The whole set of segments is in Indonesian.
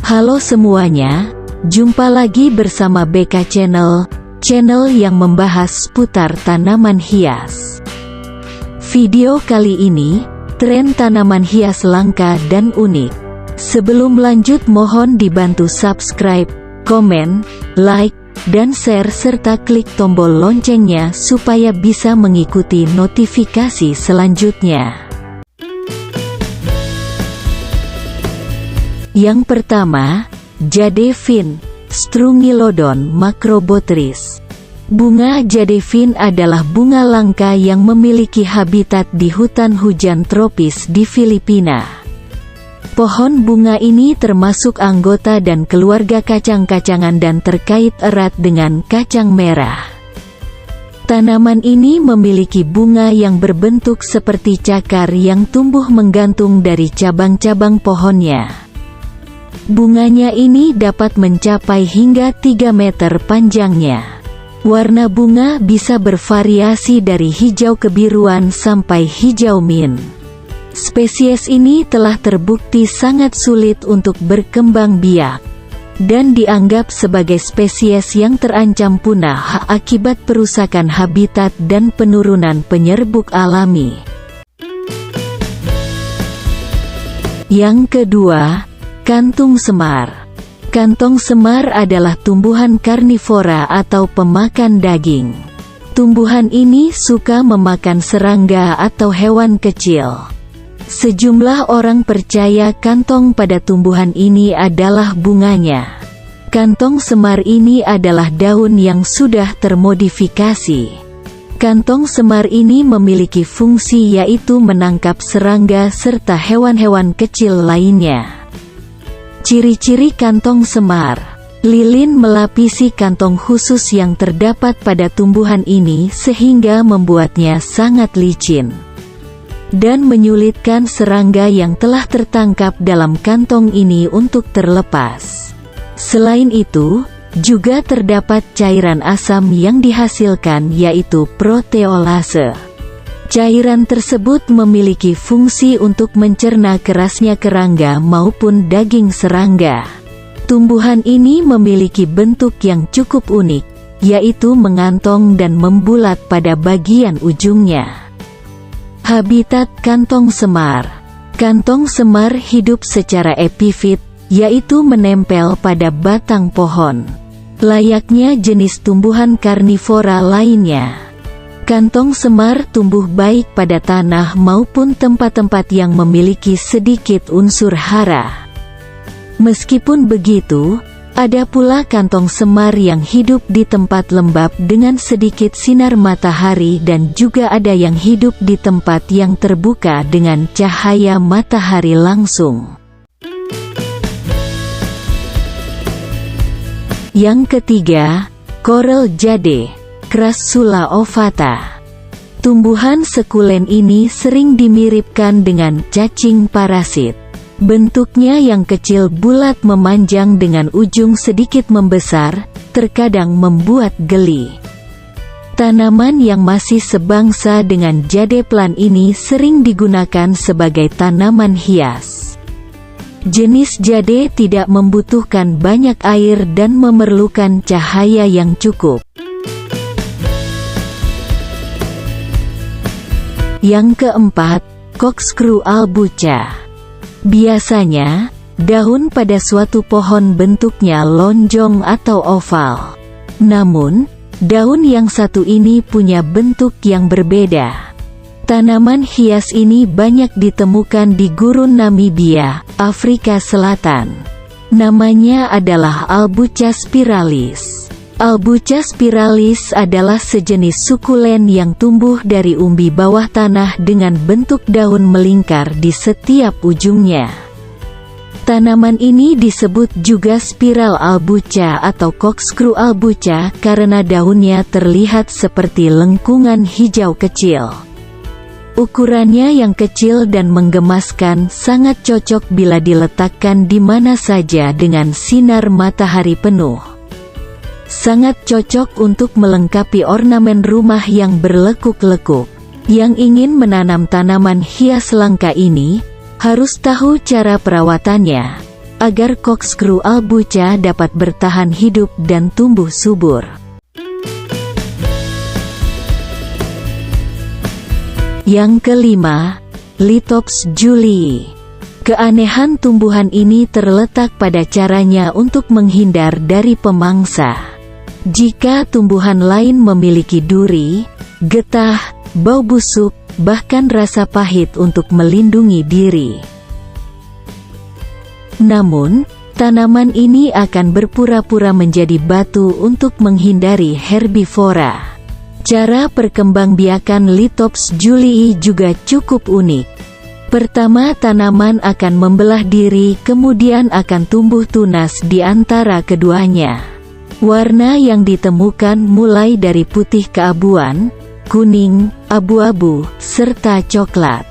Halo semuanya, jumpa lagi bersama BK Channel, channel yang membahas seputar tanaman hias. Video kali ini, tren tanaman hias langka dan unik. Sebelum lanjut mohon dibantu subscribe, komen, like, dan share serta klik tombol loncengnya supaya bisa mengikuti notifikasi selanjutnya. Yang pertama, Jade Vine, Strungylodon macrobotris. Bunga Jade Vine adalah bunga langka yang memiliki habitat di hutan hujan tropis di Filipina. Pohon bunga ini termasuk anggota dan keluarga kacang-kacangan dan terkait erat dengan kacang merah. Tanaman ini memiliki bunga yang berbentuk seperti cakar yang tumbuh menggantung dari cabang-cabang pohonnya. Bunganya ini dapat mencapai hingga 3 meter panjangnya. Warna bunga bisa bervariasi dari hijau kebiruan sampai hijau mint. Spesies ini telah terbukti sangat sulit untuk berkembang biak, dan dianggap sebagai spesies yang terancam punah akibat perusakan habitat dan penurunan penyerbuk alami. Yang kedua, Kantung semar. Kantong semar adalah tumbuhan karnivora atau pemakan daging. Tumbuhan ini suka memakan serangga atau hewan kecil. Sejumlah orang percaya kantong pada tumbuhan ini adalah bunganya. Kantong semar ini adalah daun yang sudah termodifikasi. Kantong semar ini memiliki fungsi yaitu menangkap serangga serta hewan-hewan kecil lainnya. Ciri-ciri kantong semar. Lilin melapisi kantong khusus yang terdapat pada tumbuhan ini sehingga membuatnya sangat licin dan menyulitkan serangga yang telah tertangkap dalam kantong ini untuk terlepas. Selain itu, juga terdapat cairan asam yang dihasilkan yaitu proteolase. Cairan tersebut memiliki fungsi untuk mencerna kerasnya kerangga maupun daging serangga. Tumbuhan ini memiliki bentuk yang cukup unik, yaitu mengantong dan membulat pada bagian ujungnya. Habitat kantong semar. Kantong semar hidup secara epifit, yaitu menempel pada batang pohon. Layaknya jenis tumbuhan karnivora lainnya. Kantong semar tumbuh baik pada tanah maupun tempat-tempat yang memiliki sedikit unsur hara. Meskipun begitu, ada pula kantong semar yang hidup di tempat lembab dengan sedikit sinar matahari dan juga ada yang hidup di tempat yang terbuka dengan cahaya matahari langsung. Yang ketiga, Coral Jade, Crassula ovata. Tumbuhan sekulen ini sering dimiripkan dengan cacing parasit. Bentuknya yang kecil bulat memanjang dengan ujung sedikit membesar, terkadang membuat geli. Tanaman yang masih sebangsa dengan jade plant ini sering digunakan sebagai tanaman hias. Jenis jade tidak membutuhkan banyak air dan memerlukan cahaya yang cukup. Yang keempat, Corkscrew albuca. Biasanya, daun pada suatu pohon bentuknya lonjong atau oval. Namun, daun yang satu ini punya bentuk yang berbeda. Tanaman hias ini banyak ditemukan di gurun Namibia, Afrika Selatan. Namanya adalah Albuca spiralis. Albuca spiralis adalah sejenis sukulen yang tumbuh dari umbi bawah tanah dengan bentuk daun melingkar di setiap ujungnya. Tanaman ini disebut juga spiral albuca atau corkscrew albuca karena daunnya terlihat seperti lengkungan hijau kecil. Ukurannya yang kecil dan menggemaskan sangat cocok bila diletakkan di mana saja dengan sinar matahari penuh. Sangat cocok untuk melengkapi ornamen rumah yang berlekuk-lekuk. Yang ingin menanam tanaman hias langka ini, harus tahu cara perawatannya. agar corkscrew albuca dapat bertahan hidup dan tumbuh subur. Yang kelima, Lithops julii. Keanehan tumbuhan ini terletak pada caranya untuk menghindar dari pemangsa. Jika tumbuhan lain memiliki duri, getah, bau busuk, bahkan rasa pahit untuk melindungi diri. Namun, tanaman ini akan berpura-pura menjadi batu untuk menghindari herbivora. Cara perkembangbiakan Lithops julii juga cukup unik. Pertama, tanaman akan membelah diri, kemudian akan tumbuh tunas di antara keduanya. Warna yang ditemukan mulai dari putih keabuan, kuning, abu-abu, serta coklat.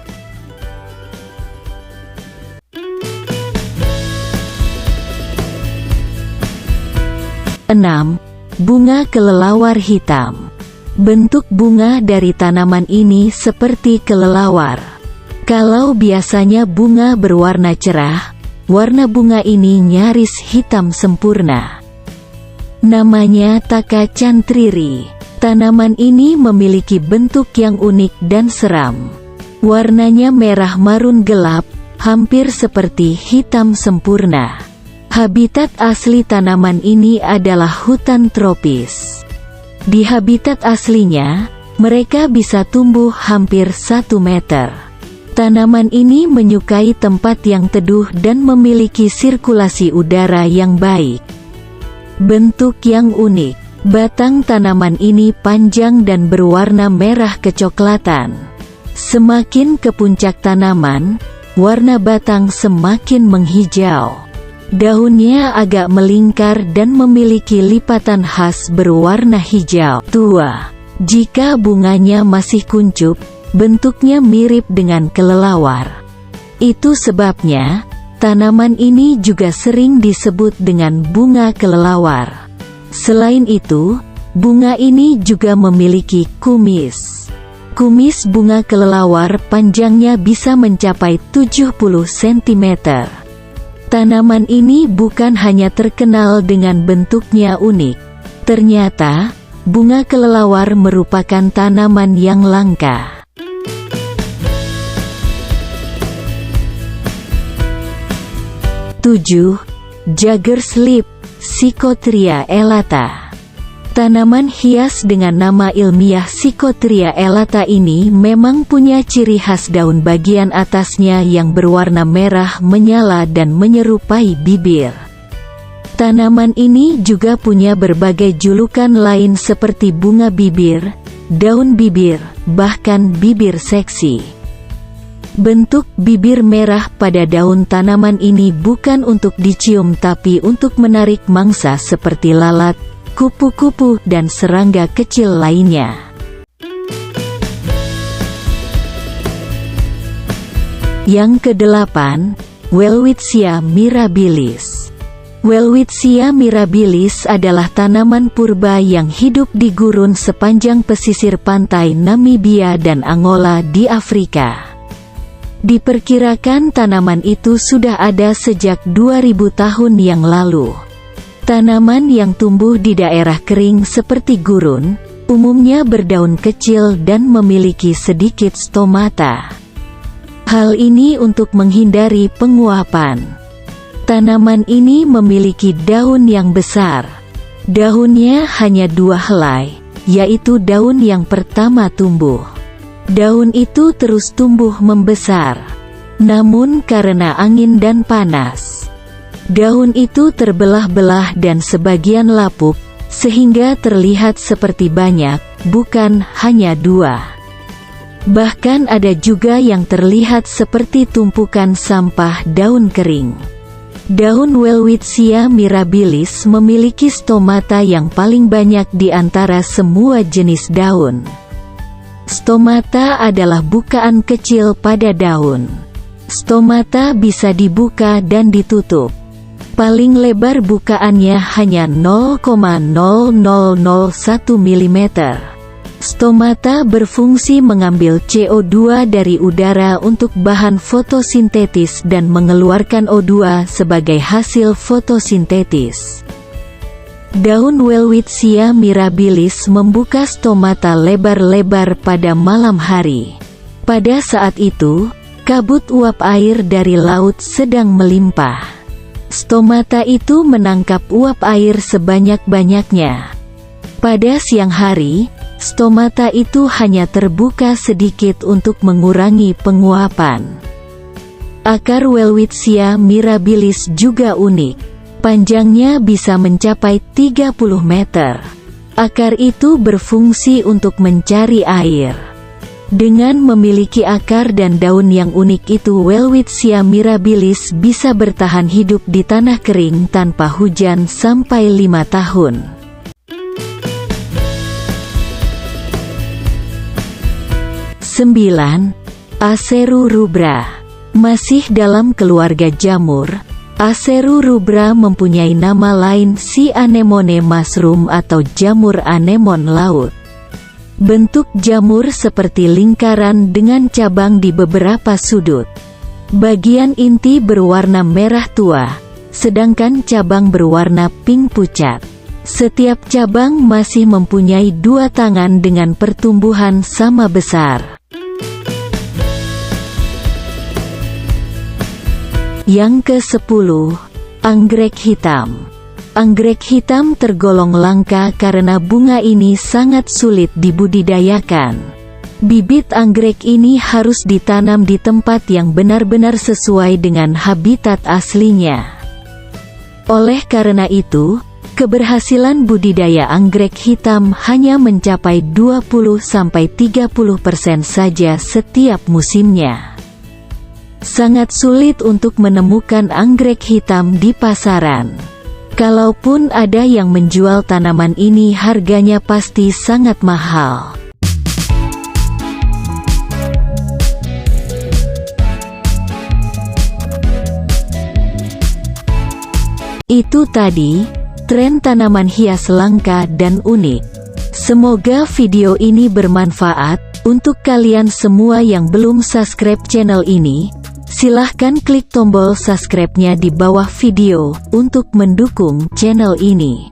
Enam, bunga kelelawar hitam. Bentuk bunga dari tanaman ini seperti kelelawar. Kalau biasanya bunga berwarna cerah, warna bunga ini nyaris hitam sempurna. Namanya Taka cantriri. Tanaman ini memiliki bentuk yang unik dan seram. Warnanya merah marun gelap, hampir seperti hitam sempurna. Habitat asli tanaman ini adalah hutan tropis. Di habitat aslinya, mereka bisa tumbuh hampir 1 meter. Tanaman ini menyukai tempat yang teduh dan memiliki sirkulasi udara yang baik. Bentuk yang unik. Batang tanaman ini panjang dan berwarna merah kecoklatan. Semakin ke puncak tanaman, warna batang semakin menghijau. Daunnya agak melingkar dan memiliki lipatan khas berwarna hijau tua. Jika bunganya masih kuncup, bentuknya mirip dengan kelelawar. Itu sebabnya, tanaman ini juga sering disebut dengan bunga kelelawar. Selain itu, bunga ini juga memiliki kumis. Kumis bunga kelelawar panjangnya bisa mencapai 70 cm. Tanaman ini bukan hanya terkenal dengan bentuknya unik. Ternyata, bunga kelelawar merupakan tanaman yang langka. 7. Jagger's Lip, Psychotria elata. Tanaman hias dengan nama ilmiah Psychotria elata ini memang punya ciri khas daun bagian atasnya yang berwarna merah menyala dan menyerupai bibir. Tanaman ini juga punya berbagai julukan lain seperti bunga bibir, daun bibir, bahkan bibir seksi. Bentuk bibir merah pada daun tanaman ini bukan untuk dicium tapi untuk menarik mangsa seperti lalat, kupu-kupu, dan serangga kecil lainnya. Yang kedelapan, Welwitschia mirabilis. Welwitschia mirabilis adalah tanaman purba yang hidup di gurun sepanjang pesisir pantai Namibia dan Angola di Afrika. Diperkirakan tanaman itu sudah ada sejak 2000 tahun yang lalu. Tanaman yang tumbuh di daerah kering seperti gurun, umumnya berdaun kecil dan memiliki sedikit stomata. Hal ini untuk menghindari penguapan. Tanaman ini memiliki daun yang besar. Daunnya hanya 2 helai, yaitu daun yang pertama tumbuh. Daun itu terus tumbuh membesar. Namun karena angin dan panas, daun itu terbelah-belah dan sebagian lapuk, sehingga terlihat seperti banyak, bukan hanya 2. Bahkan ada juga yang terlihat seperti tumpukan sampah daun kering. Daun Welwitschia mirabilis memiliki stomata yang paling banyak di antara semua jenis daun. Stomata adalah bukaan kecil pada daun. Stomata bisa dibuka dan ditutup. Paling lebar bukaannya hanya 0,0001 mm. Stomata berfungsi mengambil CO2 dari udara untuk bahan fotosintetis dan mengeluarkan O2 sebagai hasil fotosintetis. Daun Welwitschia mirabilis membuka stomata lebar-lebar pada malam hari. Pada saat itu, kabut uap air dari laut sedang melimpah. Stomata itu menangkap uap air sebanyak-banyaknya. Pada siang hari, stomata itu hanya terbuka sedikit untuk mengurangi penguapan. Akar Welwitschia mirabilis juga unik. Panjangnya bisa mencapai 30 meter. Akar itu berfungsi untuk mencari air. Dengan memiliki akar dan daun yang unik itu, Welwitschia mirabilis bisa bertahan hidup di tanah kering tanpa hujan sampai 5 tahun. 9. Aceru rubra. Masih dalam keluarga jamur, Aceru rubra mempunyai nama lain sea anemone mushroom atau jamur anemon laut. Bentuk jamur seperti lingkaran dengan cabang di beberapa sudut. Bagian inti berwarna merah tua, sedangkan cabang berwarna pink pucat. Setiap cabang masih mempunyai 2 tangan dengan pertumbuhan sama besar. Yang ke-10, anggrek hitam. Anggrek hitam tergolong langka karena bunga ini sangat sulit dibudidayakan. Bibit anggrek ini harus ditanam di tempat yang benar-benar sesuai dengan habitat aslinya. Oleh karena itu, keberhasilan budidaya anggrek hitam hanya mencapai 20–30% saja setiap musimnya. Sangat sulit untuk menemukan anggrek hitam di pasaran. Kalaupun ada yang menjual tanaman ini, harganya pasti sangat mahal. Itu tadi, tren tanaman hias langka dan unik. Semoga video ini bermanfaat. Untuk kalian semua yang belum subscribe channel ini, silahkan klik tombol subscribe-nya di bawah video untuk mendukung channel ini.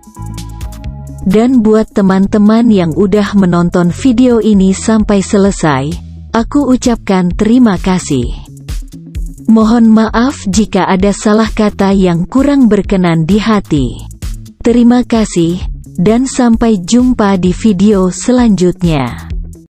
Dan buat teman-teman yang udah menonton video ini sampai selesai, aku ucapkan terima kasih. Mohon maaf jika ada salah kata yang kurang berkenan di hati. Terima kasih, dan sampai jumpa di video selanjutnya.